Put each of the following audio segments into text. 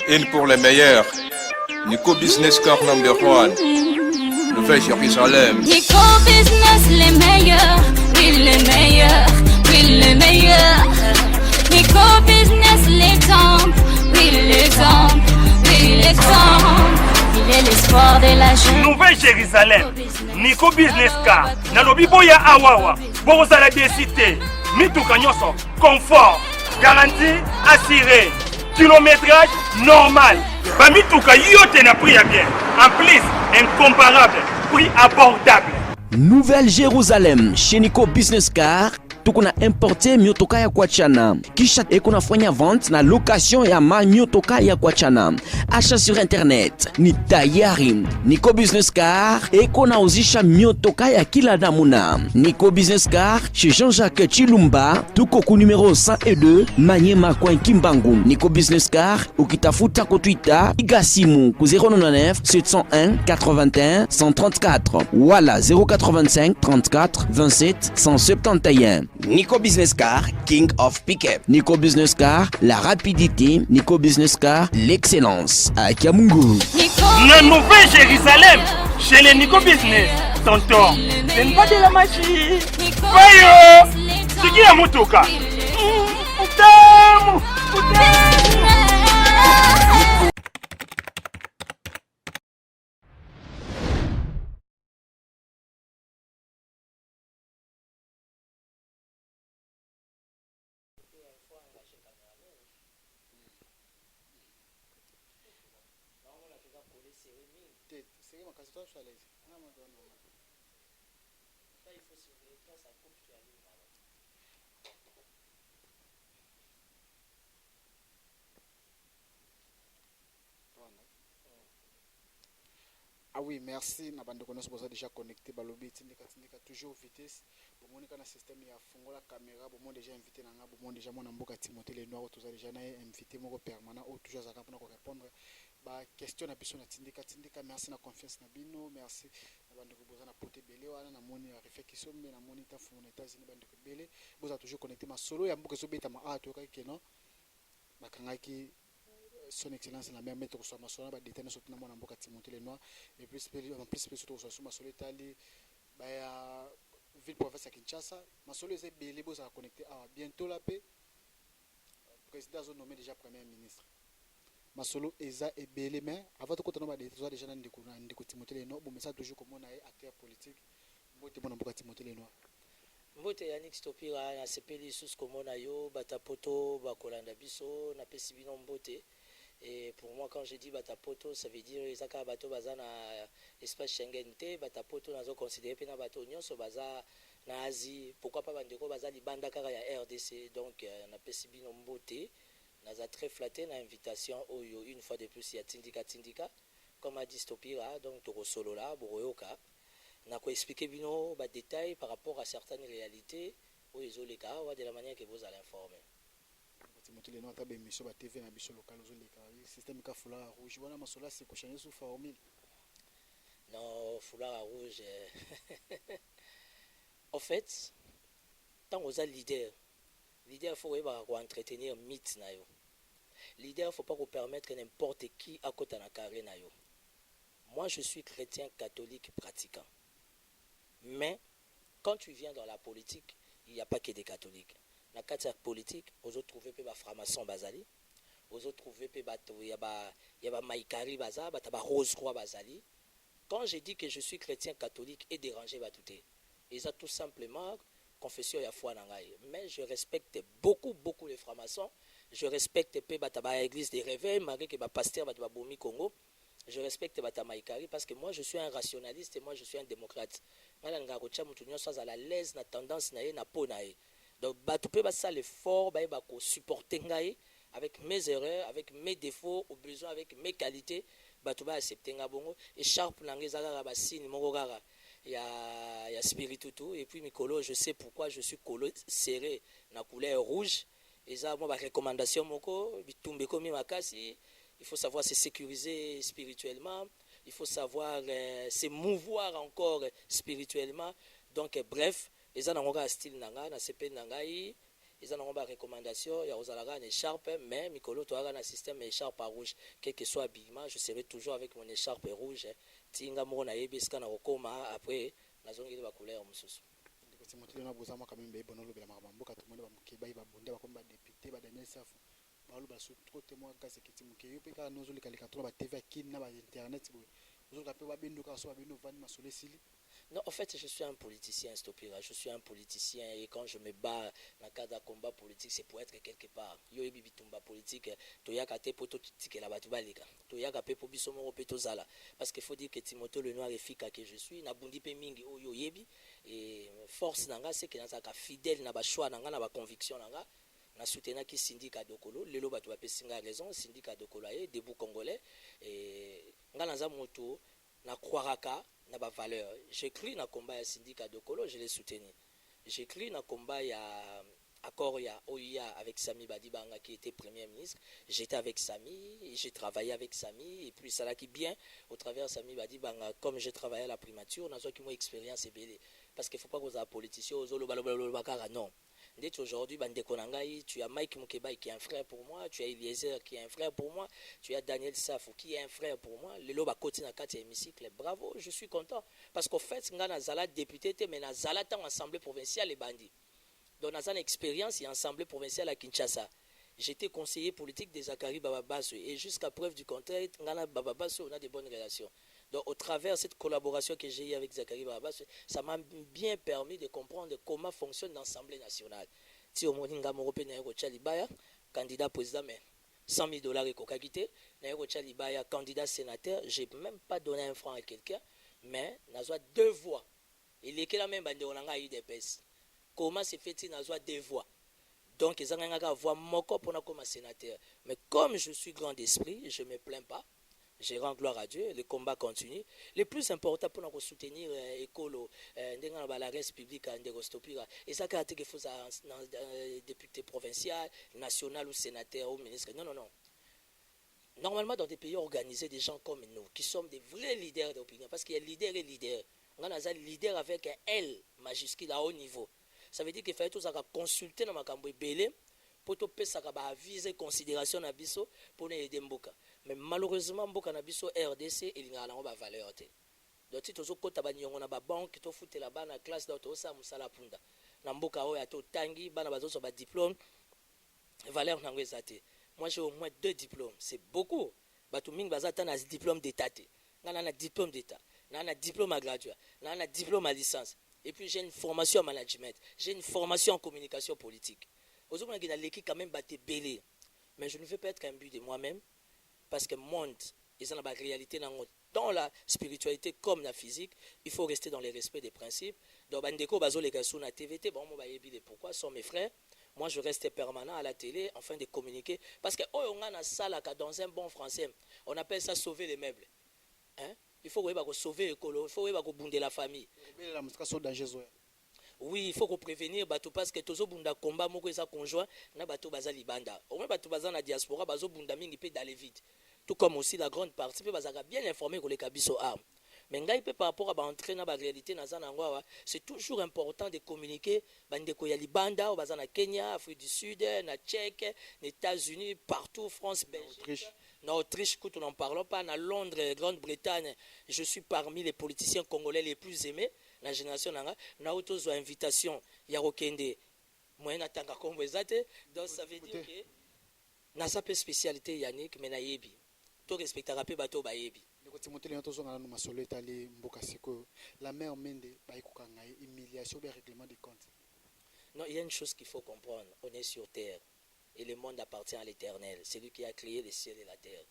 Une pour les meilleurs. Nico Business Car number 1. Nouvelle Jérusalem. Nico Business les meilleurs. Oui les meilleurs. Oui les meilleurs. Nico Business l'exemple. Oui l'exemple. Oui l'exemple. Il est l'espoir de la jeune. Nouvelle Jérusalem. Nico Business Car. Nalobi boya awawa. Bozala décité. Mituka nyoso. Confort. Garantie assurée. Kilométrage normal. Bamituka yote na prix bien. En plus, incomparable. Prix abordable. Nouvelle Jérusalem chez Nico Business Car. Tukuna importe miotoka ya kuachana. Kisha ekuna fanya vente na location ya ma miotoka ya kuachana. Achat sur internet ni tayari. Nico Business Car ekuna uzisha miotoka ya kila namuna. Nico Business Car chez Jean-Jacques Chilumba. Tuko ku numéro 102 Manyema Coin Kimbangu. Nico Business Car ukitafuta ko Twitter igasimu ku 099 701 81 134. Wala 085 34 27 171. Nico Business Car, King of Pickup. Nico Business Car, la rapidité. Nico Business Car, l'excellence. À Kiamungu. La Nouvelle Jérusalem, chez les Nico Business. Tonton, ce n'est pas de la magie. Voyons, c'est qui a motoka? Putain. Ah oui, merci. Na bande kono soboza déjà connecté balobi tindika toujours vitesse. Bomoni kana système ya fungola caméra, bomoni déjà invité nanga, bomoni déjà mon mboka Timothée les noirs tous déjà na invité moko permanent ou toujours za kapona ko répondre ba question na biso na tindika. Merci na confiance na bino, merci na bande ko boza na poté belé wana na moni refait qui sombe na moni ta funa États-Unis bande ko belé, boza toujours connecté ma solo ya mboka so beta ma a to ka keno. Bakangaki son excellence la mère mettre sur ma soeur ba détail sur na mona mboka Timothée les noirs et puis en plus surtout sur ma soeur Italie ba ya ville province à Kinshasa ma soeur est belé boza connecté à bientôt la paix président a nommé déjà premier ministre ma solo eza ebelé mais avant de continuer ba détail déjà na ndiko Timothée les noirs bon mais ça toujours comme on a acteur politique mbote mona mboka Timothée les noirs mbote Yannick Stopira na sepeli sous komona yo batapoto bakolanda biso na pesi bino mbote. Et pour moi, quand je dis batapoto, ça veut dire que bato bazana espace Schengen te, batapoto nazo considéré pena bato nyonso baza na Asie. Pourquoi pas bandeko baza libanda kaka ya RDC. Donc na pesibi no mbote, naza très flatté na invitation oyo une fois de plus ya tindika. Comme a dit Stopira, donc toko solo là, boroyoka. Na ko expliquer bino ba détails par rapport à certaines réalités oyo ezoleka de la manière que vous allez informer. Timothée les noirs ta bémission ba TV na biso local ozoleka système ka foulard rouge wana masola c'est cochané sous formule non foulard rouge en fait tant aux leader faut entretenir mythe na yo leader faut pas qu'on permettre que n'importe qui à côté na carré na yo. Moi je suis chrétien catholique pratiquant mais quand tu viens dans la politique il n'y a pas que des catholiques. Dans la cadre politique, vous avez trouvé que les francs-maçons bazali, vous avez trouvé que il y a maïkari baza, ba rose croix bazali. Quand je dis que je suis chrétien catholique et dérangé batouté, et ça tout simplement confession ya foi nangai. Mais je respecte beaucoup les francs-maçons. Je respecte pe ba église des réveils malgré que ba pasteur ba bomi Congo. Je respecte bata maïkari parce que moi je suis un rationaliste et moi je suis un démocrate. Ngala ngarocha mutu nyonso à la l'aise na tendance na ye na po na ye. Donc, tu peux faire l'effort, supporter avec mes erreurs, avec mes défauts, au besoin avec mes qualités, tu vas accepter. Et sharp, il y a spirit tout. Et puis, Mikolo, je sais pourquoi je suis colo serré, na couleur rouge. Et ça, moi, ma recommandation, il faut savoir se sécuriser spirituellement. Il faut savoir se mouvoir encore spirituellement. Donc, bref. Et ça, dans style nanga, na sepe nangai, ils ont une recommandation, il y a une écharpe, mais Mikolo, tu as un système écharpe rouge, quel que soit habillement, je serai toujours avec mon écharpe rouge. Tinga mona yebiska na okoma après na zongi de couleur mususu. Timothy na boza quand même bono lobela makambo tout le monde ba ba bonde ba komba député ba Daniel Safu. Ba lo ba so trop témoin ka sekiti muke yo pe ka nozo likalika to ba TV kin na ba internet bo. Ozo ka pe ba bendo ka so ba bendo vani masole sili. Non, en fait, je suis un politicien, Stopira. Je suis un politicien et quand je me bats dans le cadre d'un combat politique, c'est pour être quelque part. Yo ebi bitumba politique, to yaka te poto tike la batubalika. To yaka pe po biso mo peto zala. Parce qu'il faut dire que Timothée le Noir est fika que je suis, na bundi pe mingi o yo yebi et force nanga c'est que nazaka fidèle na ba choix nanga na ba conviction nanga. Na soutenir qui syndicat Dokolo, lelo batu ba pesinga raison, syndicat Dokolo aye debout congolais et ngana za moto na croiraka na ba valeur. J'écris na combat ya syndicat Dokolo, je l'ai soutenu. J'écris na combat ya accord ya OIA avec Sami Badibanga qui était premier ministre. J'étais avec Sami, j'ai travaillé avec Sami et puis ça l'a qui bien au travers Sami Badibanga comme j'ai travaillé à la primature, na zo qui moi expérience et belé parce qu'il faut pas que vous politicien aux bakara non. Dès aujourd'hui, tu as Mike Mukeba qui est un frère pour moi, tu as Eliezer qui est un frère pour moi, tu as Daniel Safou qui est un frère pour moi. Le loba côté na kati hémicycle, bravo, je suis content parce qu'en fait, nga na zala député mais na zala tant assemblée provinciale et bandit. Donc na zana expérience et assemblée provinciale à Kinshasa. J'étais conseiller politique de Zachary Bababasso et jusqu'à preuve du contraire, ngana Bababasso on a de bonnes relations. Donc, au travers de cette collaboration que j'ai eue avec Zachary Babas, ça m'a bien permis de comprendre comment fonctionne l'Assemblée nationale. Si au Moninga Morope Libaya, candidat président, mais $100,000 et Kokagité, Libaya, candidat sénateur, je n'ai même pas donné un franc à quelqu'un, mais n'a 2 voix. Il est que la même bande, on a eu des pèses. Comment se fait-il n'a 2 voix? Donc, ils ont une voix moko pour comme sénateur. Mais comme je suis grand d'esprit, je ne me plains pas. Je rends gloire à Dieu, le combat continue. Le plus important pour nous soutenir l'école, la République, et ça, c'est qu'il faut député provincial, national ou sénateur ou ministre. Non, non, non. Normalement, dans des pays organisés, des gens comme nous, qui sommes des vrais leaders d'opinion, parce qu'il y a leader et leader. On a un leader avec un L majuscule à haut niveau. Ça veut dire qu'il fallait tous consulter dans ma cambo belé pour tout aviser considération na biso pour nous aider mboka. Mais malheureusement mboka na biso RDC il ngala ngo ba valeur te. Donc si tozo kota ba nyongo na ba banque to futé la bana classe da to sa musala punda. Na mboka oyo to tangi bana bazo so ba diplôme valeur nango ezate. Moi j'ai au moins 2 diplômes, c'est beaucoup. Batu mingi bazata na diplôme d'état te. Ngana na diplôme d'état, na diplôme à graduat, na diplôme à licence. Et puis j'ai une formation en management, j'ai une formation en communication politique. Aujourd'hui, on a l'équipe quand même battu belé. Mais je ne veux pas être un but de moi-même. Parce que le monde, ils ont la réalité dans la spiritualité comme la physique. Il faut rester dans le respect des principes. Donc, Bandeko, Bazo, les gars, sur la TVT, bon, moi, pourquoi sont mes frères. Moi, je reste permanent à la télé, afin de communiquer. Parce que, oh, on a une salle, dans un bon français, on appelle ça sauver les meubles. Hein? Il faut sauver l'écolo, il faut bounder la famille. Oui, il faut prévenir parce que tozo bunda combat moko eza conjoint na bato baza libanda. Au moins bato baza na diaspora bazo bunda mingi pe d'aller vite. Tout comme aussi la grande partie pe bazaka bien informé ko les kabiso armes. Mais ngai pe par rapport à ba entrer na ba réalité na zana ngwa, c'est toujours important de communiquer bande ko ya libanda, baza na Kenya, Afrique du Sud, na Tchèque, les États-Unis, partout France, Belgique. En Autriche, écoute, on n'en parle pas. À Londres, Grande-Bretagne, je suis parmi les politiciens congolais les plus aimés. La génération n'a pas invitation. Il y a aucun des moyens d'attendre comme vous êtes. Donc ça veut dire que n'a pas spécialité Yannick, mais naïbi. Tout respectera peu bateau baïbi. La mère Mende, humiliation des règlements des comptes. Non, il y a une chose qu'il faut comprendre. On est sur terre. Et le monde appartient à l'Éternel. C'est lui qui a créé le ciel et la terre.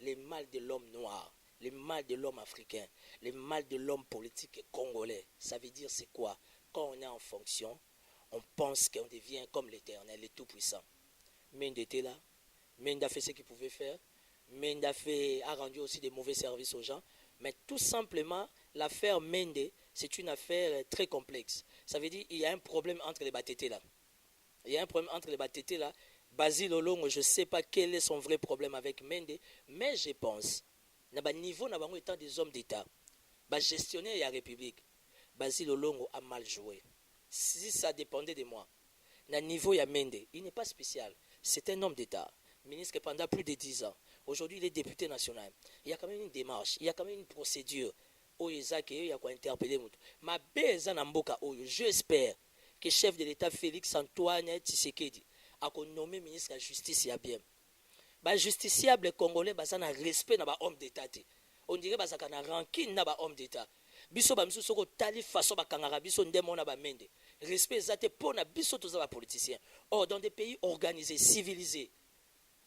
Les mal de l'homme noir, les mal de l'homme africain, les mal de l'homme politique congolais, ça veut dire c'est quoi? Quand on est en fonction, on pense qu'on devient comme l'Éternel, le Tout-Puissant. Mende était là. Mende a fait ce qu'il pouvait faire. Mende a rendu aussi des mauvais services aux gens. Mais tout simplement, l'affaire Mende, c'est une affaire très complexe. Ça veut dire qu'il y a un problème entre les Batétés là. Il y a un problème entre les Batétés là. Basile Olongo, je ne sais pas quel est son vrai problème avec Mende, mais je pense, à niveau étant des hommes d'État, gestionnaire de la République, Basile Olongo a mal joué. Si ça dépendait de moi, na niveau ya Mende, il n'est pas spécial. C'est un homme d'État, ministre pendant plus de 10 ans. Aujourd'hui, il est député national. Il y a quand même une démarche, il y a quand même une procédure. Il y a quoi interpeller. Ma base en Mboka, j'espère que le chef de l'État Félix Antoine Tshisekedi a nommé ministre de la Justice. Les justiciables congolais ont un respect dans l'homme d'État. On dirait qu'ils ont un rancune dans l'homme d'État. Biso ba misusu ko tali façon ba kangara biso ndemo na ba mende respect zate pona biso tous ba politiciens. Or dans des pays organisés civilisés,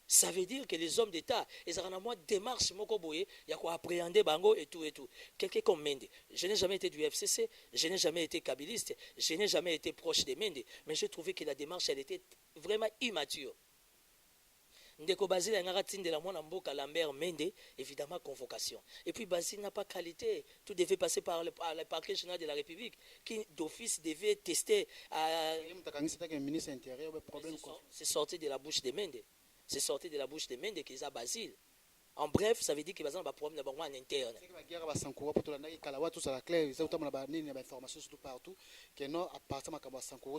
ça veut dire que les hommes d'État ils ont une démarche moko boye ya ko appréhender bango et tout quelqu'un comme Mende, je n'ai jamais été du FCC, je n'ai jamais été kabiliste, je n'ai jamais été proche de Mende, mais j'ai trouvé que la démarche elle était vraiment immature. Ndeko Basile de la mona mboka Lambert Mende, évidemment convocation. Et puis Basile n'a pas qualité. Tout devait passer par le parquet général de la République qui d'office devait tester. C'est sorti de la bouche de Mende. C'est sorti de la bouche de Mende qu'ils a Basile. En bref, ça veut dire qu'il va y avoir un problème en interne.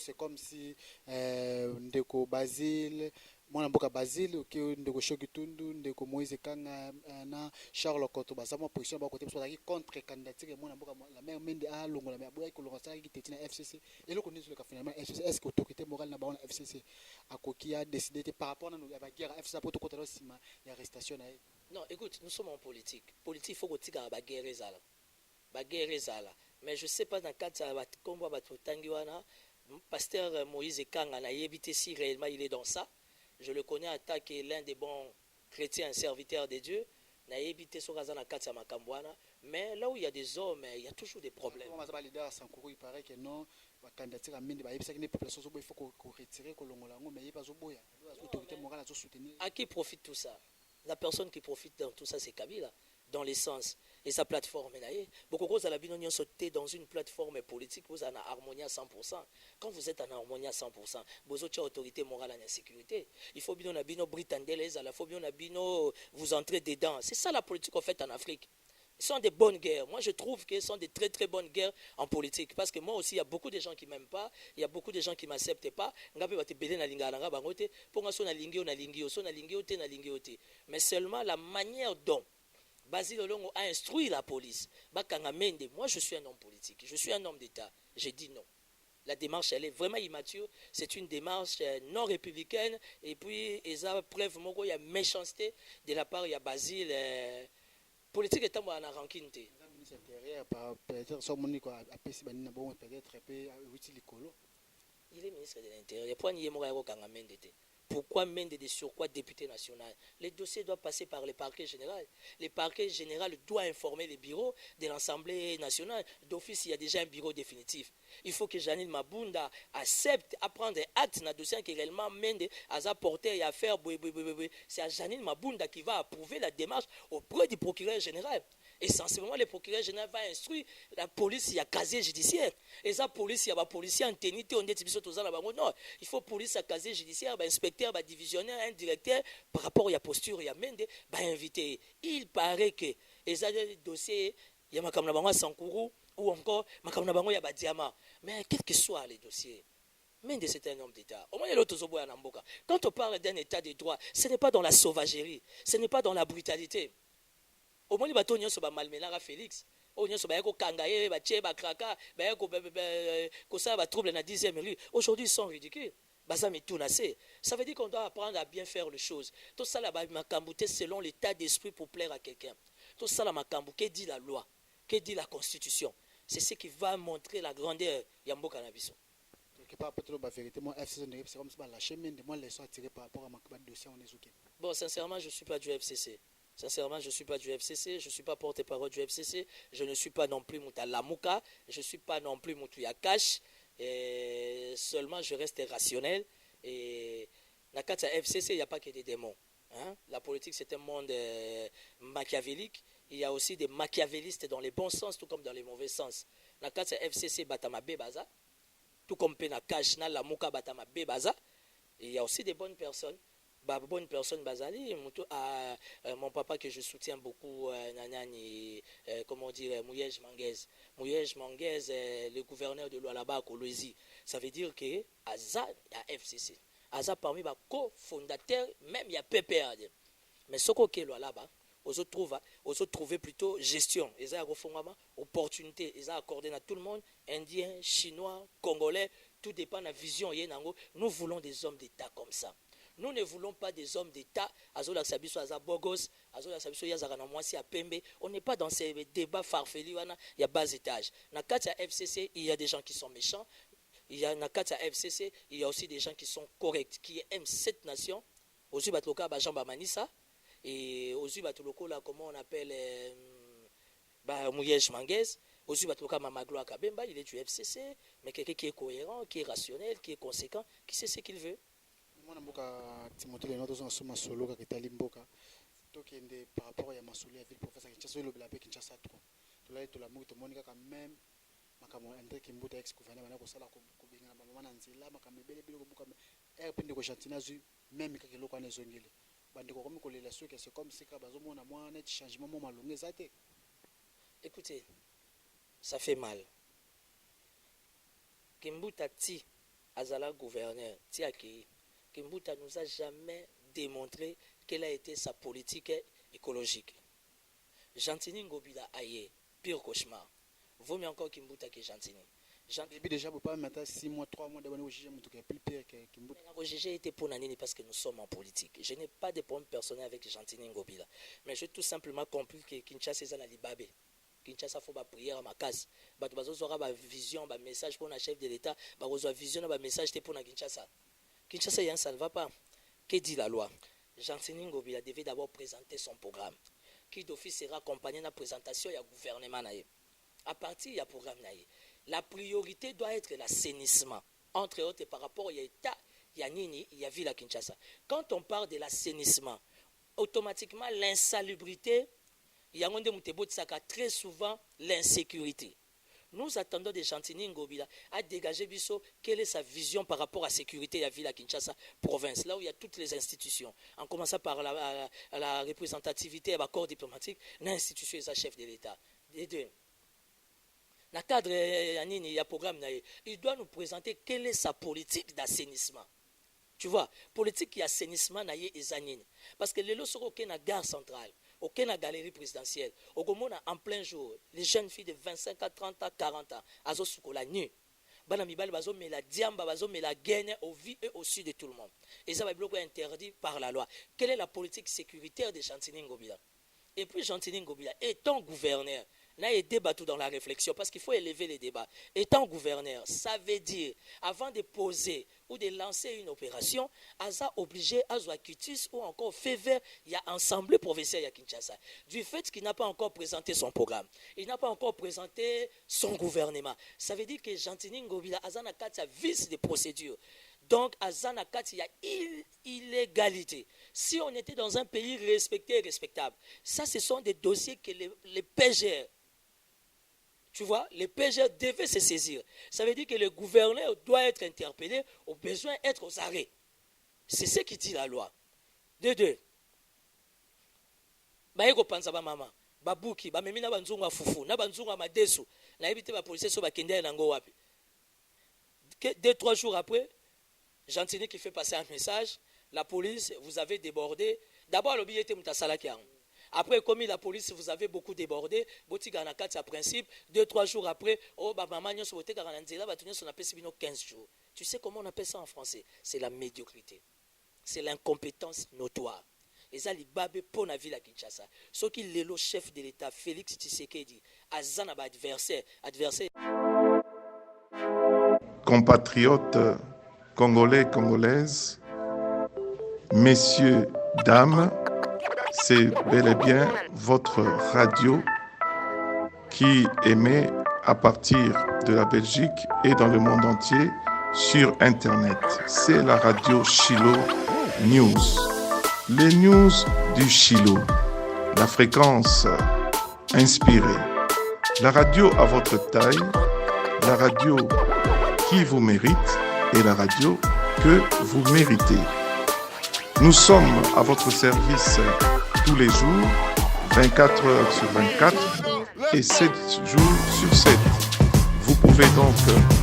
C'est comme si Ndeko Basile, mon amboka Basile, Ndeko Shogitundu, Ndeko Moïse Kanga, Charles Koto, Basama, position côté contre candidature, mon amboka la mère Mende a longo la mère Boya Kolonsa qui était na FCC. Et le connaît finalement FCC. Est-ce que l'autorité morale n'a pas FCC à qui a décidé par rapport à la guerre FCC pour tout côté de l'arrestation? Non, écoute, nous sommes en politique. Politique, il faut que tu aies la guerre. Mais je ne sais pas dans le cadre de combat Tangiwana, pasteur Moïse Kanga n'a évité si réellement il est dans ça. Je le connais en tant que l'un des bons chrétiens, serviteurs de Dieu. N'a évité ce dans le cadre de Makambwana. Mais là où il y a des hommes, il y a toujours des problèmes. Il paraît que non. À qui profite tout ça? La personne qui profite dans tout ça, c'est Kabila, dans l'essence. Et sa plateforme, beaucoup de choses ont sauté dans une plateforme politique, vous en harmonie à 100%. Quand vous êtes en harmonie à 100%, vous avez autorité morale en insécurité. Il faut bien vous entrez dedans. C'est ça la politique qu'on fait en Afrique. Ce sont des bonnes guerres. Moi, je trouve que ce sont des très très bonnes guerres en politique. Parce que moi aussi, il y a beaucoup de gens qui ne m'aiment pas. Il y a beaucoup de gens qui ne m'acceptent pas. Mais seulement la manière dont Basile Olongo a instruit la police. Moi, je suis un homme politique. Je suis un homme d'État. J'ai dit non. La démarche, elle est vraiment immature. C'est une démarche non républicaine. Et puis, il y a preuve, il y a méchanceté de la part de Basile. Politique est en rancune. Il est ministre de l'Intérieur. Pourquoi Mende de surcroît député national? Les dossiers doivent passer par le parquet général. Le parquet général doit informer les bureaux de l'Assemblée nationale. D'office, il y a déjà un bureau définitif. Il faut que Janine Mabunda accepte à prendre acte dans le dossier qui réellement Mende a porté et à faire. C'est à Janine Mabunda qui va approuver la démarche auprès du procureur général. Essentiellement, le procureur général va instruire la police, il y a casier judiciaire. Et ça, police, il y a policier en ténité, on dit non, il faut police à casier judiciaire, inspecteur, divisionnaire, un directeur, par rapport à la posture, il y a Mende, invité. Il paraît que les dossiers, il y a Makamnabango Sankourou, ou encore Makamnabango Diama. Mais quel que soit les dossiers, Mende, c'est un homme d'État. Au moins, quand on parle d'un État de droit, ce n'est pas dans la sauvagerie, ce n'est pas dans la brutalité. Au moins, les gens sont malmenés Félix. Aujourd'hui, ils sont ridicules. Ça veut dire qu'on doit apprendre à bien faire les choses. Tout ça, selon l'état d'esprit pour plaire à quelqu'un. Tout ça, que dit la loi, que dit la Constitution. C'est ce qui va montrer la grandeur de Yambo Cannabis. Bon, sincèrement, je ne suis pas du FCC. Sincèrement, je ne suis pas du FCC, je ne suis pas porte-parole du FCC, je ne suis pas non plus Mouta Lamouka, je ne suis pas non plus Moutou Yakash, seulement je reste rationnel. Et dans le FCC, il n'y a pas que des démons. Hein? La politique, c'est un monde machiavélique. Il y a aussi des machiavélistes dans les bons sens, tout comme dans les mauvais sens. Dans le FCC, Batama Bebaza, tout comme Penakash, Lamouka, Batama Bebaza. Il y a aussi des bonnes personnes. bonne personne Bazali, mon papa que je soutiens beaucoup, comment dire, Mouyej Manguez, le gouverneur de Lualaba à Kolwezi. Ça veut dire que Aza a FCC. Aza parmi les cofondateurs, même il y a PPA. Mais ce que Lualaba, on se trouve plutôt gestion. Ils ont opportunité, ils ont accordé à tout le monde, Indiens, Chinois, Congolais, tout dépend de la vision. Nous voulons des hommes d'État comme ça. Nous ne voulons pas des hommes d'État. On n'est pas dans ces débats farfelus. Il y a bas étage. Dans le FCC, il y a des gens qui sont méchants. Il y a dans le FCC, il y a aussi des gens qui sont corrects, qui aiment cette nation. Aujourd'hui, Jean Bamanissa. Et aujourd'hui, comment on appelle Mouyej Manguez. Aujourd'hui, Mamaglo Kabemba, il est du FCC. Mais quelqu'un qui est cohérent, qui est rationnel, qui est conséquent, qui sait ce qu'il veut. Mwana mboka Timothée Leno tozo soma solo ka kitali mboka tokende par rapport ya masolo ya ville professeur Kinshasa le blabe Kinshasa trop to la to la mo to monika ka même makamo André Kimbuta ex gouverneur bana ko sala ko benga na mama na nzela makamo bele ko buka pende ko chantina zu même ka keloko ana zongele bande ko komi ko lela soki c'est comme si ka bazo mona mwana net changement mo malonga ezate. Écoutez, ça fait mal. Kimbuta ti azala gouverneur ti aki Kimbuta nous a jamais démontré quelle a été sa politique écologique. Gentini Ngobila aye, pire cauchemar. Vaut mieux encore Kimbuta que Gentini. Depuis déjà, vous pas mettre 6 mois, 3 mois de juger, mais plus pire que Kimbuta. Le juger était pour Nanini parce que nous sommes en politique. Je n'ai pas de problème personnel avec Gentini Ngobila. Mais j'ai tout simplement compris que Kinshasa est un alibabé. Kinshasa faut ba prière à ma case. Bato bazo aura ba vision, ba message pour un chef de l'État, ba reçoit vision, ba message pour na Kinshasa. Kinshasa, ça ne va pas. Que dit la loi? Gentini Ngobila devait d'abord présenter son programme, qui d'office sera accompagné de la présentation du gouvernement. À partir du programme, la priorité doit être l'assainissement. Entre autres, par rapport à l'État, il y a Nini, il y a Ville à Kinshasa. Quand on parle de l'assainissement, automatiquement, l'insalubrité, il y a très souvent l'insécurité. Nous attendons de Gentini Ngobila à dégager Bisso quelle est sa vision par rapport à la sécurité de la ville à Kinshasa, province, là où il y a toutes les institutions. En commençant par la représentativité et le corps diplomatique, l'institution et sa chef de l'État. Les deux. Dans le cadre, il y a un programme, il doit nous présenter quelle est sa politique d'assainissement. Tu vois, politique d'assainissement, parce que les lots sont aucun à gare centrale. Aucune galerie présidentielle. Au Gomona, en plein jour, les jeunes filles de 25 à 30 à 40 ans, elles ont la nuit. Banamibal, bazo mais la diamba, bazo mais la gaine au vie et au sud de tout le monde. Et ça va être interdit par la loi. Quelle est la politique sécuritaire de Gentini Ngobila? Et puis Gentini Ngobila, étant gouverneur, n'a aidé Batou dans la réflexion parce qu'il faut élever les débats. Étant gouverneur, ça veut dire, avant de poser ou de lancer une opération, Aza obligé à Zouakitis ou encore fait vert, il y a ensemble provincial à Kinshasa. Du fait qu'il n'a pas encore présenté son programme, il n'a pas encore présenté son gouvernement. Ça veut dire que Gentini Ngobila, Aza n'a qu'à vice de procédure. Donc, à Zanakat, il y a illégalité. Si on était dans un pays respecté et respectable, ça, ce sont des dossiers que les PGR, tu vois, les PGR devaient se saisir. Ça veut dire que le gouverneur doit être interpellé, au besoin d'être aux arrêts. C'est ce qui dit la loi. De deux. Baeko panza ba mama, babuki, ba memina banzunga fufu, na banzunga madesu, na ebite ba policier so ba kende na ngo wapi. 2-3 jours après, Gentini qui fait passer un message, la police, vous avez débordé. D'abord, le billet était mutasalaki. Après, comme la police, vous avez beaucoup débordé. Botika na kati à principe. 2-3 jours après, oh, bah, maman, nous sommes 15 jours. Tu sais comment on appelle ça en français? C'est la médiocrité. C'est l'incompétence notoire. Et ça, les babes pour la ville à Kinshasa. Ce qui est le chef de l'État, Félix Tshisekedi, Azanaba adversaire. Compatriotes congolais, congolaises, messieurs, dames, c'est bel et bien votre radio qui émet à partir de la Belgique et dans le monde entier sur Internet. C'est la radio Chilo News. Les news du Chilo. La fréquence inspirée. La radio à votre taille. La radio qui vous mérite et la radio que vous méritez. Nous sommes à votre service tous les jours, 24 heures sur 24 et 7 jours sur 7. Vous pouvez donc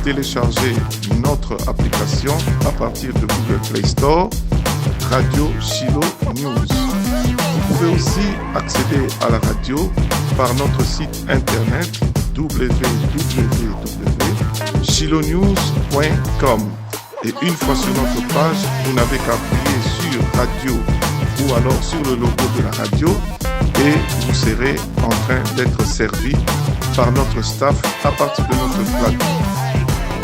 télécharger notre application à partir de Google Play Store, Radio Shilo News. Vous pouvez aussi accéder à la radio par notre site internet www.shilonews.com. Et une fois sur notre page, vous n'avez qu'à appuyer sur radio ou alors sur le logo de la radio et vous serez en train d'être servi par notre staff à partir de notre plateau.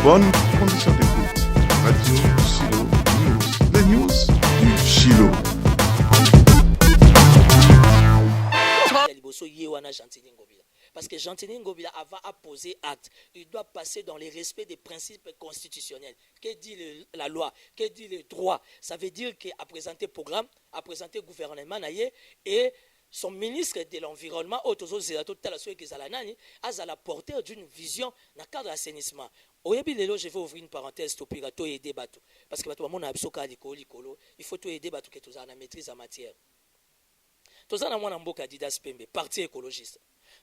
Bonne condition d'écoute. Radio Shilo News. Les news du Shilo. Parce que Gentini Ngobila, avant à poser acte, il doit passer dans le respect des principes constitutionnels. Que dit la loi? Que dit le droit? Ça veut dire qu'il a présenté programme, a présenté gouvernement et son ministre de l'environnement, a la portée d'une vision dans le cadre de l'assainissement. Je vais ouvrir une parenthèse pour aider Batou. Parce que il faut aider Batou que tu as la maîtrise en matière. Tu as un Didas Pembe, parti écologiste.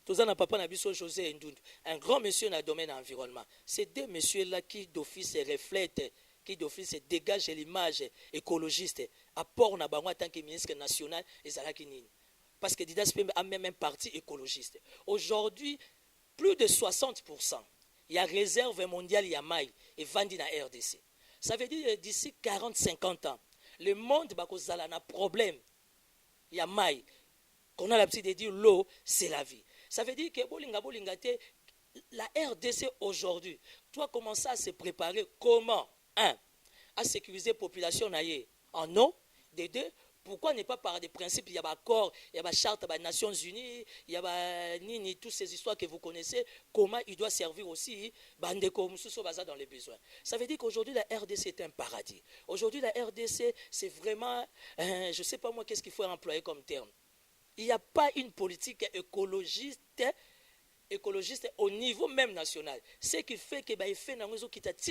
Tous un papa Nabiso José Ndoundou, un grand monsieur dans le domaine de l'environnement. C'est deux messieurs-là qui d'office reflètent, qui d'office dégagent l'image écologiste, apport en tant que ministre national et Zalakini. Parce que Didas Pembe a même un parti écologiste. Aujourd'hui, plus de 60%, il y a réserve mondiale, il y a maille et vendu dans la RDC. Ça veut dire d'ici 40-50 ans, le monde va causer un problème. Il y a maille. Qu'on a l'habitude de dire l'eau, c'est la vie. Ça veut dire que la RDC aujourd'hui doit commencer à se préparer comment? Un, à sécuriser la population en eau. De deux, pourquoi ne pas par des principes? Il y a un accord, il y a une charte des Nations Unies, il y a toutes ces histoires que vous connaissez, comment il doit servir aussi dans les besoins. Ça veut dire qu'aujourd'hui la RDC est un paradis. Aujourd'hui la RDC c'est vraiment, je ne sais pas moi qu'est-ce qu'il faut employer comme terme. Il n'y a pas une politique écologiste au niveau même national. Ce qui fait que il fait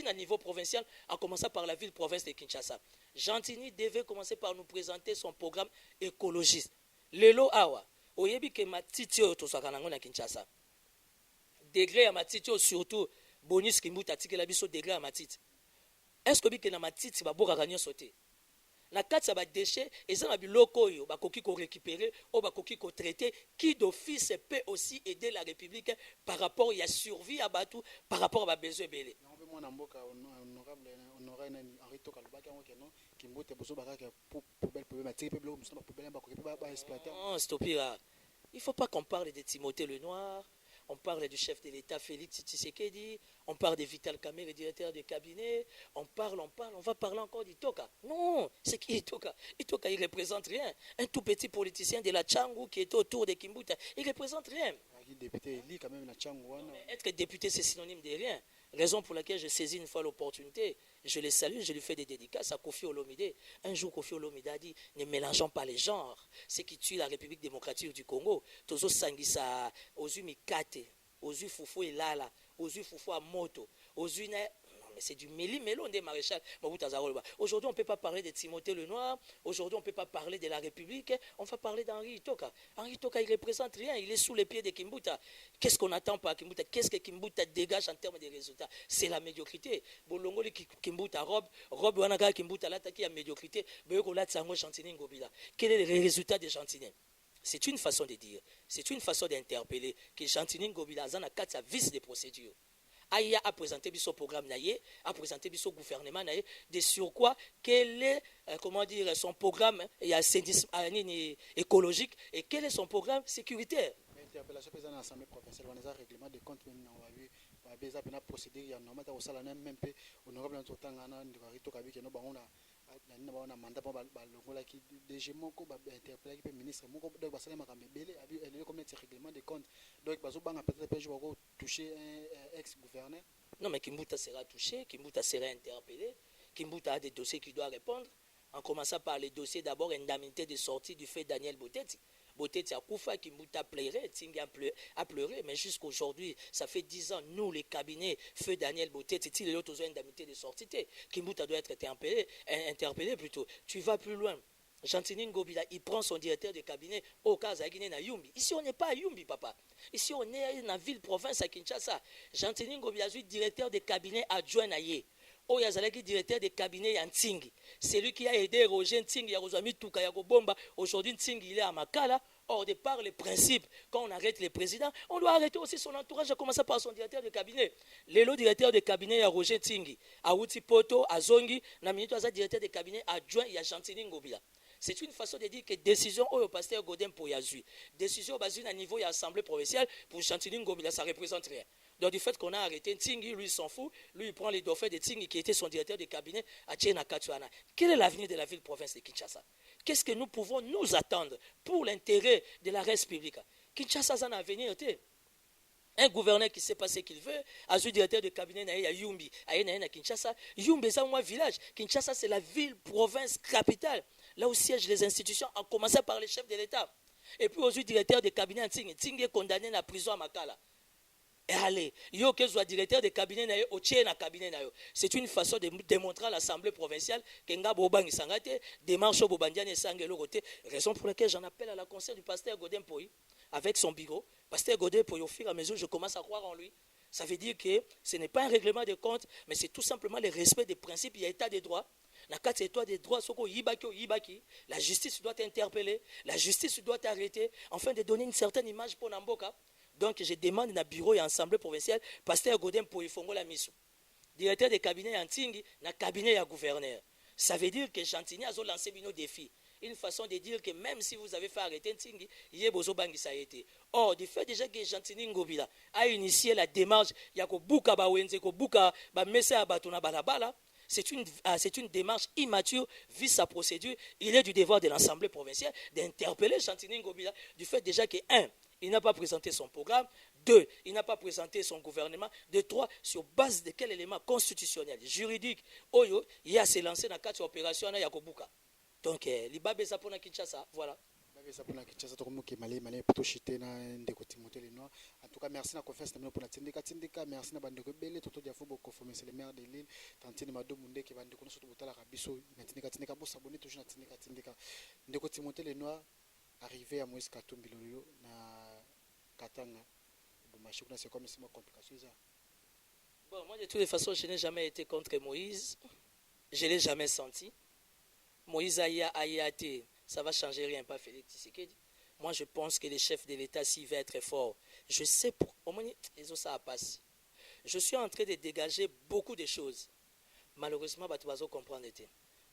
à niveau provincial, en commençant par la ville-province de Kinshasa. Gentini devait commencer par nous présenter son programme écologiste. Lelo awa, oyebi ke matitio to sakanango na Kinshasa. Degré à matitio surtout bonus kimbuta tikela biso degré à matiti. Est-ce que na matiti ba boka kanyo sauter? Na kati ba déchets et ça na biloko yo ba koki ko récupérer ou ba koki ko traiter qui d'office peut aussi aider la République par rapport à survie à Batou par rapport à besoin belé. Non, stop là. Il faut pas qu'on parle de Timothée Lenoir. On parle du chef de l'État Félix Tshisekedi, on parle de Vital Kamerhe, le directeur de cabinet, on va parler encore d'Itoka. Non, c'est qui Itoka? Itoka, il ne représente rien. Un tout petit politicien de la Tchangou qui est autour de Kimbuta, il ne représente rien. Être député, c'est synonyme de rien. Raison pour laquelle je saisis une fois l'opportunité, je les salue, je lui fais des dédicaces à Kofi Olomide. Un jour, Kofi Olomide a dit, ne mélangeons pas les genres. Ce qui tue la République démocratique du Congo, Tozo Sangisa, Ozu Mikate, Ozu Fufu et Lala, Ozu Fufu à Moto, Ozu Ne... Mais c'est du méli-mélon des maréchals. Aujourd'hui, on ne peut pas parler de Timothée Lenoir. Aujourd'hui, on ne peut pas parler de la République. On va parler d'Henri Itoka. Henri Itoka, il ne représente rien. Il est sous les pieds de Kimbuta. Qu'est-ce qu'on attend par Kimbuta? Qu'est-ce que Kimbuta dégage en termes de résultats? C'est la médiocrité. Bolongo, Kimbuta, Rob, Wanaga, Kimbuta, l'attaque à médiocrité. Quel est le résultat de Gentini? C'est une façon de dire. C'est une façon d'interpeller que Gentini Ngobila a 4 vices de procédure. Aïe a présenté son programme, a présenté son gouvernement, de sur quoi, quel est son programme écologique et quel est son programme sécuritaire. L'interpellation présidente de l'Assemblée provinciale, on a un règlement de compte, on a vu une procédure, il y a un même peu, honorable en tout temps, on a un mandat pour qui DG Moko interpellé le ministre Moko donc basale makambe belé a comme un règlement de compte donc bazobanga peut-être je vais toucher un ex-gouverneur. Non mais Kimbuta sera touché, Kimbuta sera interpellé, Kimbuta a des dossiers qu'il doit répondre en commençant par les dossiers d'abord indemnité de sortie du fait Daniel Boteti. Boteti a Koufa, Kimbuta pleurait, Tinga a pleuré, mais jusqu'aujourd'hui, ça fait 10 ans, nous, les cabinets, feu Daniel Boteti, il y a l'autre indemnité de sortie, Kimbuta doit être interpellé plutôt. Tu vas plus loin. Gentini Ngobila, il prend son directeur de cabinet au cas à Yumbi. Ici, on n'est pas à Yumbi, papa. Ici, on est dans la ville-province à Kinshasa. Gentini Ngobila, est directeur de cabinet adjoint à Yé. Oyazalaki, directeur de cabinet à Ntingi. C'est lui qui a aidé Roger Ntingi, Yarozami Touka, Yakobomba. Aujourd'hui, Ntingi, il est à Makala. Or, de par les principes, quand on arrête les présidents, on doit arrêter aussi son entourage, à commencer par son directeur de cabinet. L'élo directeur de cabinet, à Roger Ntingi, à Outi Poto, à Zongi, Naminito, à directeur de cabinet adjoint, il y a Gentini Ngobila. C'est une façon de dire que décision au pasteur Godin pour Yazui. Décision basée à niveau de l'Assemblée provinciale pour Gentini Ngobila, ça ne représente rien. Donc du fait qu'on a arrêté Ntingi, lui il s'en fout, lui il prend les dauphins de Ntingi qui était son directeur de cabinet à Tchena Katsuana. Quel est l'avenir de la ville-province de Kinshasa? Qu'est-ce que nous pouvons nous attendre pour l'intérêt de la res publique? Kinshasa a un avenir. Un gouverneur qui ne sait pas ce qu'il veut, a un directeur de cabinet à Yumbi, à Kinshasa. Yumbi, c'est un village. Kinshasa, c'est la ville, province, capitale. Là où siègent les institutions, en commençant par les chefs de l'État. Et puis, aujourd'hui, directeur de cabinet à Ntingi. Ntingi est condamné à la prison à Makala. Et allez, yo que soit directeur de cabinet na yo, au na cabinet na yo. C'est une façon de démontrer à l'Assemblée provinciale que nga bobangi sangate, démarche bobandiane sangelo côté. Raison pour laquelle j'en appelle à la conseil du pasteur Godin Poy avec son bureau. Pasteur Godin Poy, au fur et à mesure, je commence à croire en lui. Ça veut dire que ce n'est pas un règlement de compte, mais c'est tout simplement le respect des principes. Il y a état des droits. La justice doit t'interpeller, la justice doit t'arrêter, afin de donner une certaine image pour Namboka. Donc je demande dans le bureau et l'Assemblée provinciale, pasteur Godin pour y faire la mission. Directeur de cabinet en Tingi, dans le cabinet à gouverneur. Ça veut dire que Gentini a lancé un défi. Une façon de dire que même si vous avez fait arrêter Ntingi, il y a besoin de ça a été. Or, du fait déjà que Gentini Ngobila a initié la démarche, il y a Buka Bawenze, Buka Bamesa Batuna Balabala. C'est une démarche immature, vu sa procédure. Il est du devoir de l'Assemblée provinciale d'interpeller Gentini Ngobila du fait déjà que, 1, il n'a pas présenté son programme, 2, il n'a pas présenté son gouvernement, 2, 3, sur base de quel élément constitutionnel, juridique, Oyo, il a se lancé dans 4 opérations à Yakobuka. Donc, l'Ibabé Zapona Kinshasa, voilà. En tout cas, merci na confiance pour la tindika merci na bandeko belé toto dia fobo ko former le maire de l'île tantine mado munde ke bandeko no soto botala kabiso na tindika bo sabone toujours na tindika ndeko Timothée Lenoir arrivé à Moïse Katumbi lolo na Katanga bon marché kuna c'est comme si ma complication ça. Bon, moi de toutes les façons, je n'ai jamais été contre Moïse. Je l'ai jamais senti. Moïse Ayaté, ça va changer rien, pas Félix Tshisekedi. Moi, je pense que le chef de l'État, s'il veut être fort, je sais pour au moins ça passe. Je suis en train de dégager beaucoup de choses. Malheureusement, tu vas comprendre.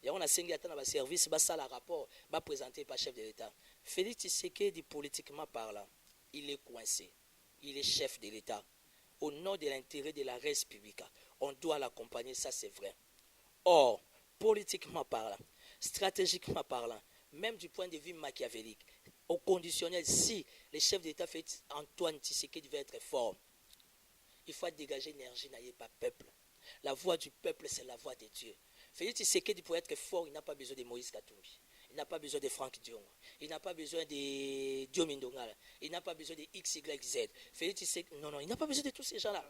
Et on a 5 ans dans le service, ça le rapport, va présenter par chef de l'État. Félix Tshisekedi, politiquement parlant, il est coincé. Il est chef de l'État. Au nom de l'intérêt de la res publica, on doit l'accompagner, ça c'est vrai. Or, politiquement parlant, stratégiquement parlant, même du point de vue machiavélique, au conditionnel, si le chef d'État fait Antoine Tshisekedi devait être fort, il faut dégager l'énergie par peuple. La voix du peuple, c'est la voix de Dieu. Félix Tshisekedi, pour être fort, il n'a pas besoin de Moïse Katumbi. Il n'a pas besoin de Franck Dion. Il n'a pas besoin de Diomindongala. Il n'a pas besoin de XYZ. Félix Tshisekedi, non, il n'a pas besoin de tous ces gens-là.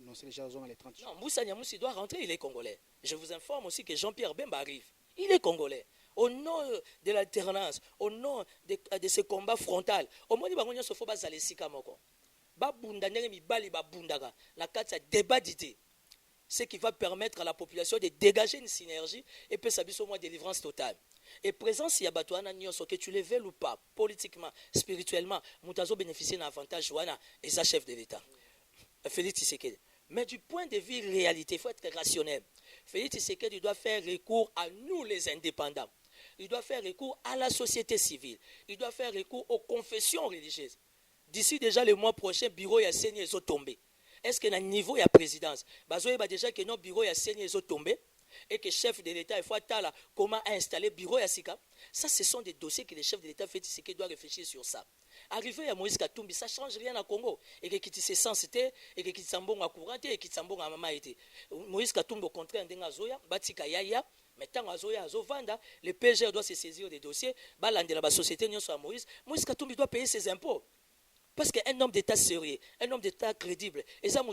Non, c'est les gens les 30. Non, Moussa Niamousi doit rentrer, il est congolais. Je vous informe aussi que Jean-Pierre Bemba arrive. Il est congolais. Au nom de l'alternance, au nom de ce combat frontal, au moins, il va y avoir des Sikamoko. La débat d'idées. Ce qui va permettre à la population de dégager une synergie et peut s'abuser au moins de délivrance totale. Et présence, il y a Batouana Nyonso, que tu le veuilles ou pas, politiquement, spirituellement, Moutazo bénéficie d'un avantage, Joana, et sa chef de l'État. Félix Tshisekedi. Mais du point de vue réalité, il faut être rationnel. Félix Tshisekedi doit faire recours à nous les indépendants. Il doit faire recours à la société civile. Il doit faire recours aux confessions religieuses. D'ici déjà le mois prochain, le bureau a saigné les autres tombés. Est-ce que dans le niveau de la présidence, il y a déjà que notre bureau a saigné les autres tombés et que le chef de l'État, il faut comment installer le bureau à Sika. Ça, ce sont des dossiers que le chef de l'État fait, c'est qu'il doit réfléchir sur ça. Arriver à Moïse Katumbi, ça ne change rien à Congo. Et que qui se sensité, et que qui s'embonne à courant, et qui s'embonne à maman été. Moïse Katumbi, au contraire, Ndengazoya, Batika Yaya, mais tant Azoya, Azovanda, le PGR doit se saisir des dossiers, Balande la société, Moïse Katumbi doit payer ses impôts. Parce qu'un homme d'État sérieux, un homme d'État crédible, et ça, il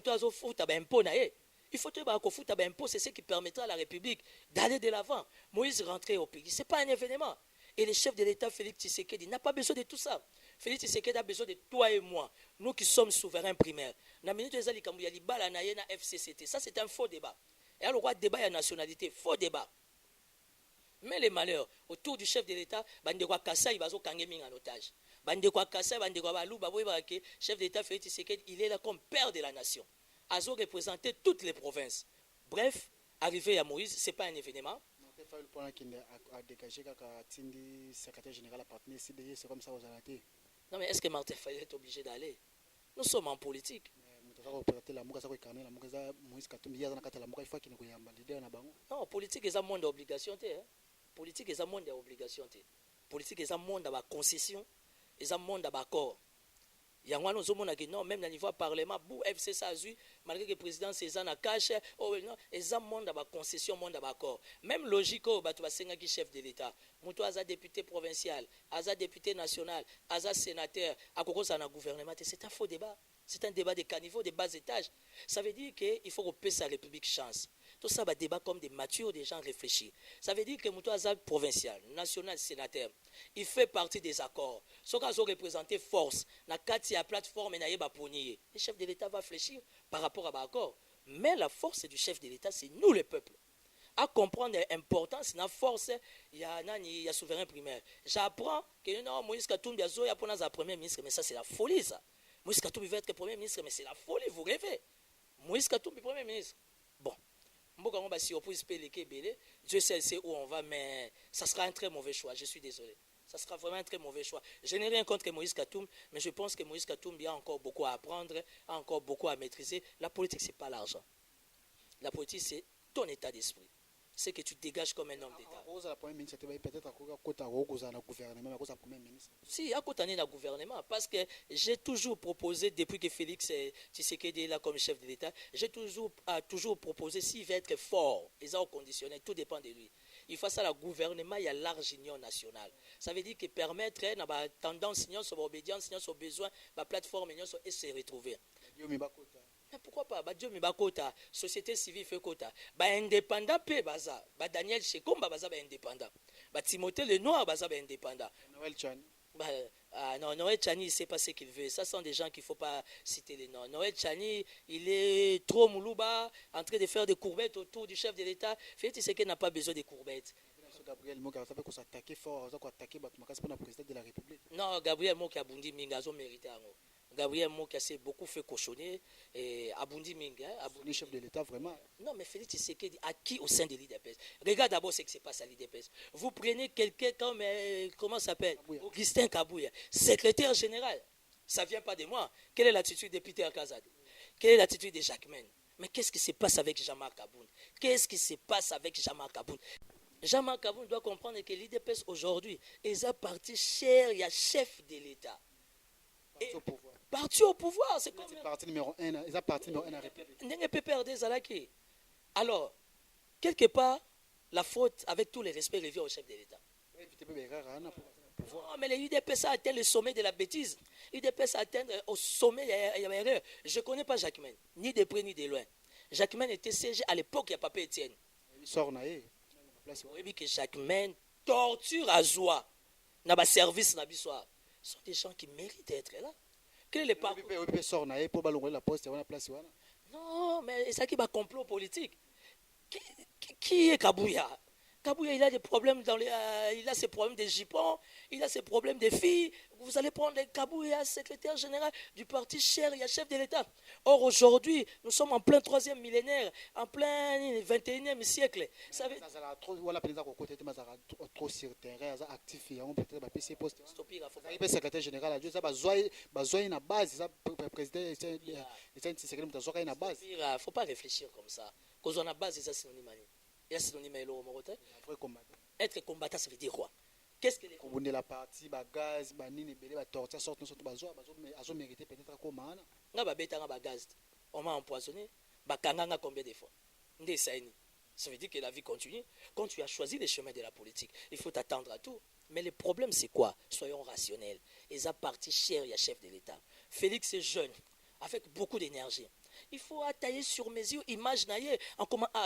faut que c'est ce qui permettra à la République d'aller de l'avant. Moïse rentrer au pays, ce n'est pas un événement. Et le chef de l'État, Félix Tshisekedi, n'a pas besoin de tout ça. Félix Tshisekedi a besoin de toi et moi, nous qui sommes souverains primaires. Na minute ezali kambu ya libala na ye na FCCT. Ça, c'est un faux débat. Et alors, le débat ya nationalité, faux débat. Mais les malheurs, autour du chef de l'État, Bandekwa Kassai, Bazo Kangemi en otage. Bandekwa Kassai, Bandekwa Balou, Baboui Barake, chef de l'État Félix Tshisekedi, il est là comme père de la nation. Azo représenté toutes les provinces. Bref, arrivé à Moïse, ce n'est pas un événement. Le point qui a dégagé le secrétaire général à partenaire CDI, c'est comme ça aux arrêtés. Non, mais est-ce que Martin Fayet est obligé d'aller? Nous sommes en politique. Non, politique est un monde d'obligation. Politique est un monde d'obligation. Politique est un monde de concession, est un monde d'accord. Il y a non, même au niveau du Parlement, FC Sazui, malgré que le président Cézanne a caché, c'est un monde de concession, monde d'accord. Même logique, qui chef de l'État, Moutou a député provincial, a député national, a sénateur, à un gouvernement, c'est un faux débat. C'est un débat de caniveau, de bas étages. Ça veut dire qu'il faut que la République chance. Tout ça va débat comme des matures, des gens réfléchis. Ça veut dire que Moutou Azad provincial, national, sénateur, il fait partie des accords. Ce qu'ils ont représenté force, na la plateforme et le chef de l'État va réfléchir par rapport à l'accord. Mais la force du chef de l'État, c'est nous, le peuple. À comprendre l'importance, la force, il y a souverain primaire. J'apprends que non, Moïse Katumbi a un premier ministre, mais ça, c'est la folie, ça. Moïse Katumbi va être premier ministre, mais c'est la folie, vous rêvez. Moïse Katumbi, premier ministre. Bon. Si on peut expliquer, Dieu sait où on va, mais ça sera un très mauvais choix, je suis désolé. Ça sera vraiment un très mauvais choix. Je n'ai rien contre Moïse Katumbi, mais je pense que Moïse Katumbi a encore beaucoup à apprendre, a encore beaucoup à maîtriser. La politique, ce n'est pas l'argent. La politique, c'est ton état d'esprit. C'est que tu dégages comme un homme d'État. Si, à côté de gouvernement, parce que j'ai toujours proposé, depuis que Félix Tshisekedi est là comme chef de l'État, j'ai toujours proposé, s'il veut être fort, ils ont conditionné, tout dépend de lui. Il faut ça, le gouvernement, il y a large union nationale. Ça veut dire que permettre, la tendance, sur l'obédience, sur besoin, la plateforme, et se retrouver. Mais pourquoi pas? Dieu me bakota, société civile fait kota. Indépendant pe baza. Daniel Chekomba baza indépendant. Timothée Lenoir baza indépendant. Noël Chani. Non, Noël Chani, il ne sait pas ce qu'il veut. Ça sont des gens qu'il ne faut pas citer les noms. Noël Chani, il est trop moulouba, en train de faire des courbettes autour du chef de l'État. Fait c'est qu'il n'a pas besoin de courbettes. Gabriel Moka va s'attaquer fort, va attaquer le président de la République. Non, Gabriel Moka a bondi mingazo mérité. Gabriel Moka s'est beaucoup fait cochonner et Abundi Minga. Le chef de l'État, vraiment. Non, mais Félix Tshisekedi, à qui au sein de l'IDPS? Regarde d'abord ce qui se passe à l'IDPS. Vous prenez quelqu'un comme, comment ça s'appelle? Augustin Kabouya, secrétaire général. Ça ne vient pas de moi. Quelle est l'attitude de Peter Kazad? Quelle est l'attitude de Jacques Men? Mais qu'est-ce qui se passe avec Jean-Marc Aboun? Qu'est-ce qui se passe avec Jean-Marc Aboun? Jean-Marc Aboun doit comprendre que l'IDPS aujourd'hui est un parti cher, il y a chef de l'État. Parti au pouvoir, c'est comme parti numéro 1, ils ont parti numéro 1 à la République. Alors, quelque part, la faute, avec tous les respects, revient au chef de l'État. Non, mais l'UDPS a atteint le sommet de la bêtise. L'UDPS a atteint au sommet, il y a erreur. Je ne connais pas Jacques Men, ni de près ni de loin. Jacques Men était CG à l'époque, il n'y a pas Étienne. Il sort oui, que Jacques Men torture à joie. N'a pas service, n'a pas soir. Ce sont des gens qui méritent d'être là. Quel est le parcours? Non, mais c'est qui va complot politique. Qui est Kabouya? Kabouya, il a des problèmes il a ses problèmes de jupons, il a ses problèmes de filles. Vous allez prendre Kabouya, secrétaire général du parti cher, il y a chef de l'État. Or, aujourd'hui, nous sommes en plein 3e millénaire, en plein 21e siècle. Ça veut... trop sur terrain, actif, secrétaire général, il ne faut pas réfléchir comme ça. Quand on a base, c'est synonyme. Il y a synonyme être combattant, ça veut dire quoi? Qu'est-ce que les combattants? La partie, gaz, torture, sortent mérité peut-être comment? Gaz. On m'a empoisonné. Combien de fois? Ça veut dire que la vie continue. Quand tu as choisi les chemins de la politique, il faut t'attendre à tout. Mais le problème, c'est quoi? Soyons rationnels. Ils ont parti cher, il y a chef de l'État. Félix est jeune, avec beaucoup d'énergie. Il faut attaquer sur mesure, image naïe,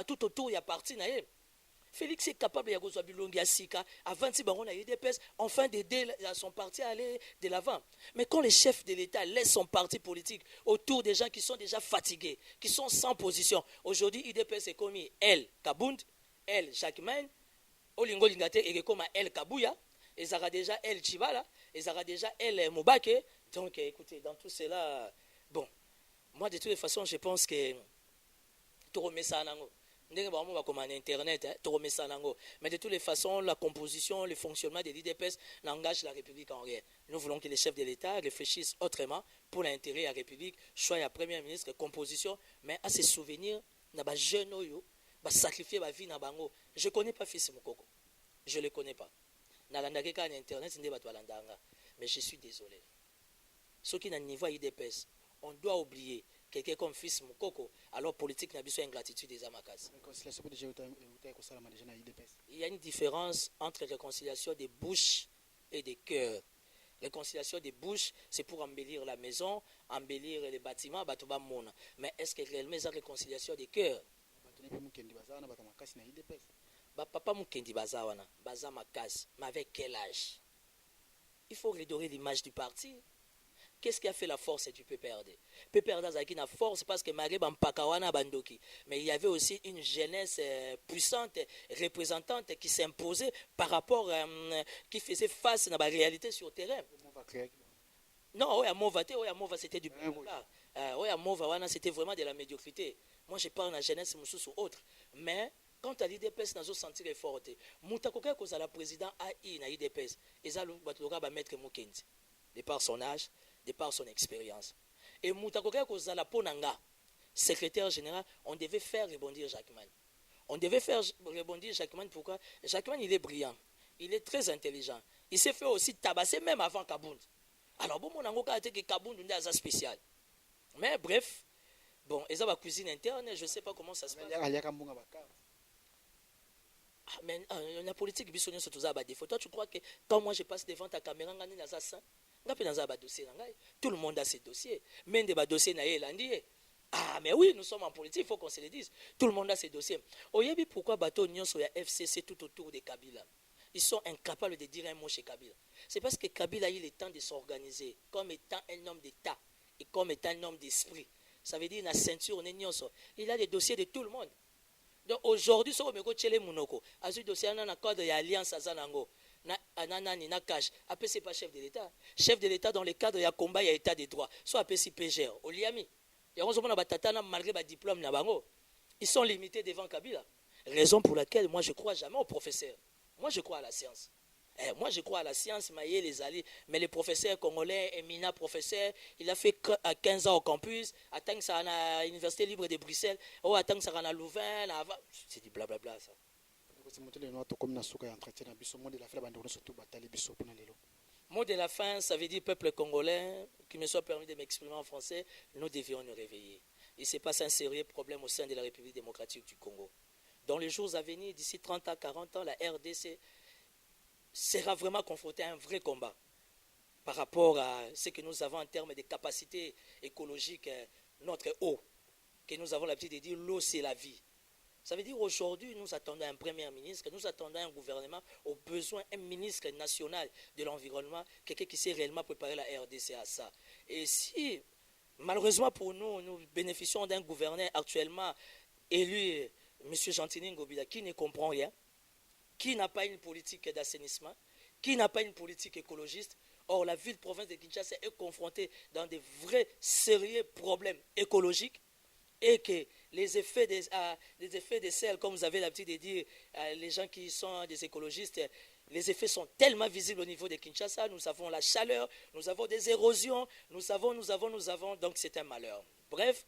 tout autour, il y a parti naïe. Félix est capable de faire bilongi à Sika, avant de baron à UDPS, enfin d'aider son parti à aller de l'avant. Mais quand le chef de l'État laisse son parti politique autour des gens qui sont déjà fatigués, qui sont sans position, aujourd'hui UDPS est commis elle Kabound, elle Jacquemain, Olingo Lingate et comme elle Kabouya, et ça aura déjà elle Chibala, et ça aura déjà elle Moubake. Donc écoutez, dans tout cela, bon, moi de toutes les façons, je pense que tout remet ça en angle. Comme en internet, mais de toutes les façons, la composition, le fonctionnement de l'IDPS n'engage la République en rien. Nous voulons que les chefs de l'État réfléchissent autrement pour l'intérêt de la République, soit la première ministre, composition, mais à se souvenir, na jeune oyo, sacrifier ma vie na bango. Je connais pas fils Mukoko, je le connais pas. Na landaka en internet, mais je suis désolé. Ceux qui n'ont niveau IDPS, on doit oublier. Quelqu'un comme fils Mukoko, alors politique n'a besoin d'ingratitude des Amakas. Il y a une différence entre réconciliation des bouches et des cœurs. Réconciliation des bouches, c'est pour embellir la maison, embellir les bâtiments, mais est-ce que réellement c'est réconciliation des cœurs? Papa Mukendi Bazawana, Bazamakas, mais avec quel âge? Il faut redorer l'image du parti. Qu'est-ce qui a fait la force du PPRD? PPRD a une force parce que Marie Bampakawana Bandoki. Mais il y avait aussi une jeunesse puissante, représentante qui s'imposait par rapport, qui faisait face à la réalité sur le terrain. Non, c'était du blabla. C'était vraiment de la médiocrité. Moi, je parle de la jeunesse ou autre. Mais quand à l'IDPS, nous sentir forte. Moutakoka, quand la président AI na l'IDPS, ils ont mettre Mukendi, de par son âge, de par son expérience. Et Moutakoka Kozala Ponanga, secrétaire général, on devait faire rebondir Jacquemin. On devait faire rebondir Jacquemin. Pourquoi? Jacquemin, il est brillant, il est très intelligent. Il s'est fait aussi tabasser même avant Kabound. Alors, bon, mon angoka a été que Kabound est un spécial. Mais bref, bon, ils ont la cuisine interne, je ne sais pas comment ça se passe. Mais la politique, toi, tu crois que quand moi je passe devant ta caméra, tout le monde a ses dossiers. Même des dossiers ah, mais oui, nous sommes en politique, il faut qu'on se le dise. Tout le monde a ses dossiers. Oyebi, pourquoi bateau Nyon sur la FCC tout autour de Kabila? Ils sont incapables de dire un mot chez Kabila. C'est parce que Kabila a eu le temps de s'organiser comme étant un homme d'État et comme étant un homme d'esprit. Ça veut dire la ceinture, il a les dossiers de tout le monde. Donc aujourd'hui, si on me dit Mounoko, à ce dossier, on a un cadre d'alliance à Zanango. Na cash, après c'est pas chef de l'État. Chef de l'État dans le cadre il y a combat, il y a état de droit. Soit après c'est PGR, Oliami. Malgré le diplôme, ils sont limités devant Kabila. Raison pour laquelle moi je ne crois jamais aux professeurs. Moi je crois à la science. Moi je crois à la science, Maïe, les alliés. Mais les professeurs congolais, Emina professeur, il a fait 15 ans au campus, attend que ça à l'Université libre de Bruxelles, ou attend que ça à Louvain, c'est du blablabla ça. Mot de la fin, ça veut dire peuple congolais, qu'il me soit permis de m'exprimer en français, nous devions nous réveiller. Il se passe un sérieux problème au sein de la République démocratique du Congo. Dans les jours à venir, d'ici 30 à 40 ans, la RDC sera vraiment confrontée à un vrai combat par rapport à ce que nous avons en termes de capacité écologique, notre eau, que nous avons l'habitude de dire l'eau c'est la vie. Ça veut dire aujourd'hui, nous attendons un premier ministre, nous attendons un gouvernement, au besoin un ministre national de l'environnement, quelqu'un qui sait réellement préparer la RDC à ça. Et si, malheureusement pour nous, nous bénéficions d'un gouverneur actuellement élu, M. Gentini Ngobila, qui ne comprend rien, qui n'a pas une politique d'assainissement, qui n'a pas une politique écologiste. Or, la ville-province de Kinshasa est confrontée dans de vrais, sérieux problèmes écologiques et que les effets des serres, comme vous avez l'habitude de dire, les gens qui sont des écologistes, les effets sont tellement visibles au niveau de Kinshasa. Nous avons la chaleur, nous avons des érosions, nous avons, donc c'est un malheur. Bref,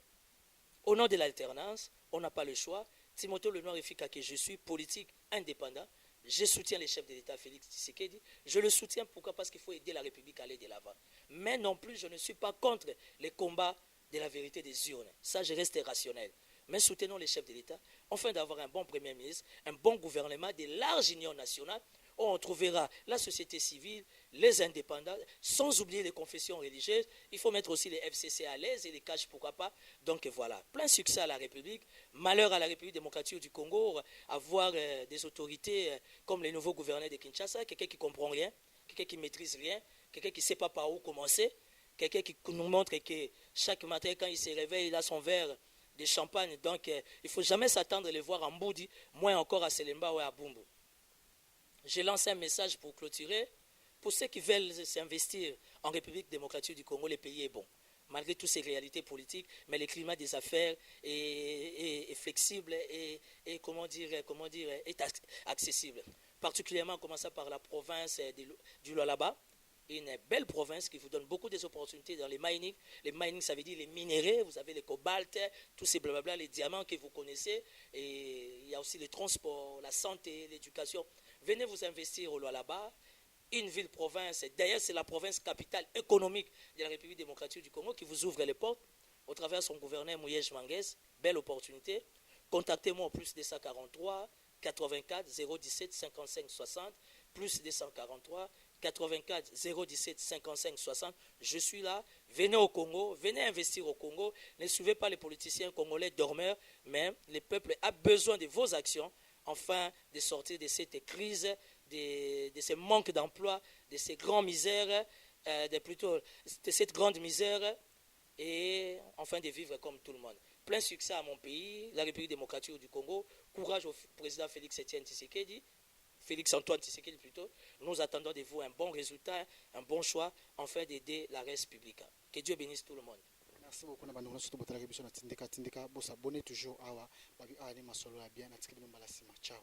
au nom de l'alternance, on n'a pas le choix. Timothée Lenoir Efika, que je suis politique indépendant, je soutiens les chefs de l'État Félix Tshisekedi. Je le soutiens pourquoi? Parce qu'il faut aider la République à aller de l'avant. Mais non plus, je ne suis pas contre les combats de la vérité des urnes. Ça, je reste rationnel. Mais soutenons les chefs de l'État, afin d'avoir un bon Premier ministre, un bon gouvernement, de larges unions nationales, où on trouvera la société civile, les indépendants, sans oublier les confessions religieuses. Il faut mettre aussi les FCC à l'aise et les caches, pourquoi pas. Donc voilà, plein succès à la République. Malheur à la République démocratique du Congo, avoir des autorités comme les nouveaux gouverneurs de Kinshasa, quelqu'un qui ne comprend rien, quelqu'un qui ne maîtrise rien, quelqu'un qui ne sait pas par où commencer, quelqu'un qui nous montre que chaque matin, quand il se réveille, il a son verre de champagne. Donc il ne faut jamais s'attendre à les voir en Mboudi, moins encore à Selemba ou à Bumbu. J'ai lancé un message pour clôturer. Pour ceux qui veulent s'investir en République démocratique du Congo, le pays est bon. Malgré toutes ces réalités politiques, mais le climat des affaires est flexible et comment dire, est accessible. Particulièrement en commençant par la province du Lualaba, une belle province qui vous donne beaucoup d'opportunités dans les mining. Les mining, ça veut dire les minéraux, vous avez les cobalt, tous ces blablabla, les diamants que vous connaissez. Et il y a aussi les transports, la santé, l'éducation. Venez vous investir au Lualaba. Une ville-province, d'ailleurs c'est la province capitale économique de la République démocratique du Congo qui vous ouvre les portes au travers de son gouverneur Mouyej Manguez. Belle opportunité. Contactez-moi au plus 243 84 017 55 60, plus 243 84 017 55 60. Je suis là. Venez au Congo, venez investir au Congo. Ne suivez pas les politiciens congolais dormeurs, mais le peuple a besoin de vos actions afin de sortir de cette crise, de ce manque d'emploi, de ces grandes misères, de cette grande misère, et enfin de vivre comme tout le monde. Plein succès à mon pays, la République démocratique du Congo. Courage au président Félix Antoine Tshisekedi plutôt. Nous attendons de vous un bon résultat, un bon choix, afin d'aider la res publica. Que Dieu bénisse tout le monde. Merci beaucoup. Abonnez toujours à Babi Masolo bien. Ciao.